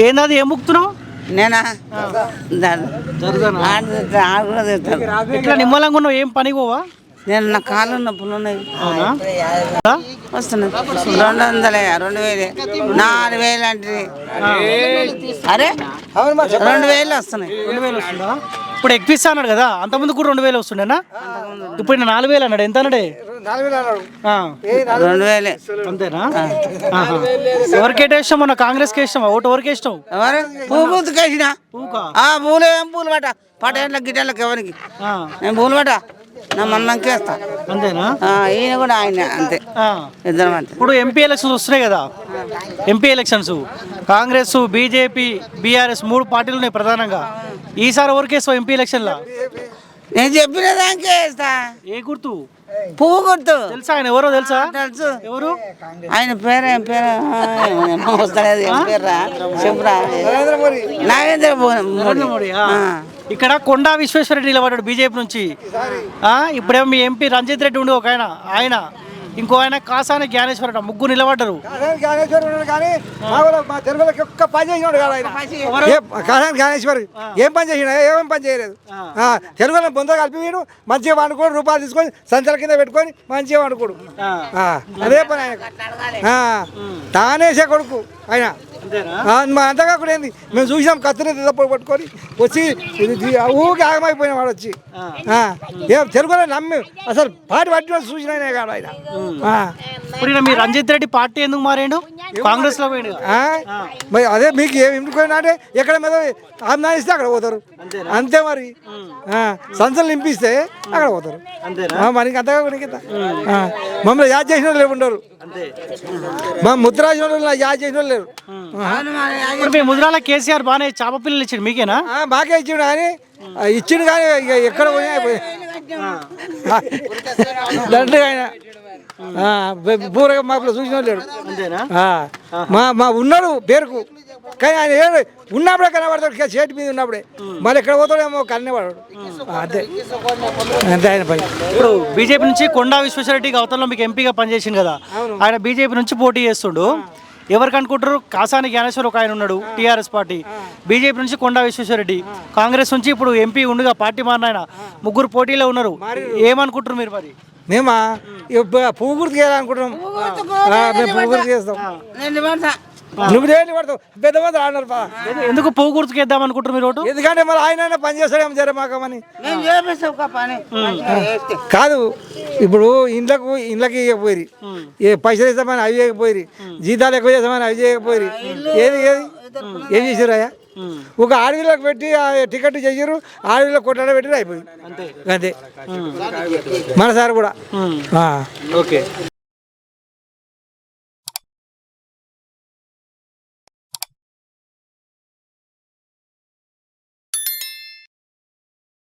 ఏంది ఏం ముక్తున్నావు? నేనా ఇట్లా నిమ్మలంగా ఉన్నావు, ఏం పని పోవా? నేను నా కాళ్ళు నొప్పులు ఉన్నాయి. అవునా? వస్తున్నాయి 200, 2000, 4000 అంటే అరే 2000 వస్తున్నాయి. 2000 వస్తుందా? ఇప్పుడు ఎక్కిస్తా అన్నాడు కదా, అంతకుముందు కూడా 2000 వస్తుండేనా? ఇప్పుడు 4000 అన్నాడు. ఎంత అన్నాడే? 2000 అంతేనా? ఎవరికి వేసాం? మొన్న కాంగ్రెస్ కి వేసాం. ఓటు ఎవరికి వేసినావు? పువ్వు కేసిన పూలు ఏం పూలు పట్ట పటేళ్ళ గిటేళ్ళకి ఎవరికి నేను పూలు పట్ట నా మన్నంకి వేస్తా. అంతేనా? ఈయన కూడా ఆయన అంతే, ఇద్దరం అంతే. ఇప్పుడు ఎంపీ ఎలక్షన్స్ వస్తున్నాయి కదా, MP elections Congress, BJP, BRS 3 పార్టీలు ఉన్నాయి ప్రధానంగా. ఈసారి ఎవరికి వేస్తావు ఎంపీ ఎలక్షన్లో? నేను చెప్పిన దానికే వేస్తా. ఏ గుర్తు? పువ్వు గుర్తు. తెలుసా ఆయన ఎవరో? తెలుసా? తెలుసు. ఎవరు ఆయన పేరు? ఏం పేరు వస్తలేదు, ఏం పేర్రా చెప్పురా. నాగేంద్ర మోడీ. ఇక్కడ కొండా విశ్వేశ్వరరెడ్డి నిలబడ్డాడు బీజేపీ నుంచి. ఇప్పుడేమో మీ ఎంపీ రంజిత్ రెడ్డి ఉండి ఒక ఆయన, ఇంకో ఆయన కాసాని జ్ఞానేశ్వర, ముగ్గురు నిలబడ్డారు. జ్ఞానేశ్వరి ఏం పని చేసిన? ఏమేమి పని చేయలేదు. తెలుగులో బొంద కలిపి వీడు మంచిగా వండుకోడు, రూపాయలు తీసుకొని సంచల కింద పెట్టుకొని మంచిగా వండుకోడు. అదే పని ఆయన. తానేసే కొడుకు ఆయన. అంతగా కూడా ఏంది, మేము చూసాం కత్తిని తప్పుడు పట్టుకొని వచ్చి ఊరికి ఆగమైపోయిన వాడు వచ్చి ఏం తెలుగులో నమ్మి అసలు పాటి పట్టిన చూసిన కాదు ఆయన. ఇప్పుడు మీ రంజిత్ రెడ్డి పార్టీ ఎందుకు మారాడు? కాంగ్రెస్ లో పోయాడు. మరి అదే మీకు ఎందుకు పోయినా అంటే ఎక్కడ మీద ఆమ్నాయిస్తే అక్కడ పోతారు అంతే. మరి సంచలు నింపిస్తే అక్కడ పోతారు. మనకి అంతగా మమ్మల్ని యాద్ చేసిన వాళ్ళు ఉండరు. మా ముద్రాజు యాద్ చేసిన వాళ్ళు లేరు. మీ ముద్రాల కేసీఆర్ బాగానే చేప పిల్లలు ఇచ్చాడు, మీకేనా? బాగా ఇచ్చిండు కానీ ఇచ్చిండు కానీ ఎక్కడ పోయినా ఆయన పూరగా మాకు చూసిన లేడు. మా ఉన్నాడు పేరుకు, కానీ ఆయన ఉన్నప్పుడే కనబడతాడు, చేతి మీద ఉన్నప్పుడే. మళ్ళీ ఎక్కడ పోతాడేమో కన్నవాడు. అంతే అంతే ఆయన పని. ఇప్పుడు బీజేపీ నుంచి కొండా విశ్వేశ్వరరెడ్డి గౌతంలో మీకు ఎంపీగా పనిచేసింది కదా, ఆయన బీజేపీ నుంచి పోటీ చేస్తుండు. ఎవరికి అనుకుంటారు? కాసాని జ్ఞానేశ్వర్ ఒక ఆయన ఉన్నాడు టీఆర్ఎస్ పార్టీ, బీజేపీ నుంచి కొండా విశ్వేశ్వరరెడ్డి, కాంగ్రెస్ నుంచి ఇప్పుడు ఎంపీ ఉండగా పార్టీ మారిన ఆయన, ముగ్గురు పోటీలో ఉన్నారు. ఏమనుకుంటారు మీరు? మరి మేమా పువ్వు గుర్తు చేయాలనుకుంటున్నాం. మేము పువ్వు గుర్తు చేస్తాం. నువ్వు దేని పడతావు? పెద్ద మంది ఆడినారు. ఎందుకు పువ్వు గుర్తుకు వేద్దాం అనుకుంటారు మీరు? ఎందుకంటే మరి ఆయన పని చేస్తాడేమో జర మాకమని కాదు. ఇప్పుడు ఇండ్లకి ఇవ్వకపోయి, ఏ పైసలు ఇస్తామని అవి చేయకపోయి, జీతాలు ఎక్కువ చేస్తామని అవి చేయకపోయి, ఏం చేసారయ్యా? ఒక ఆడవిలోకి పెట్టి టికెట్ చేసారు, ఆడవిలో కొట్టాడ పెట్టి అయిపోయింది అంతే. మన సార్ కూడా. ఓకే.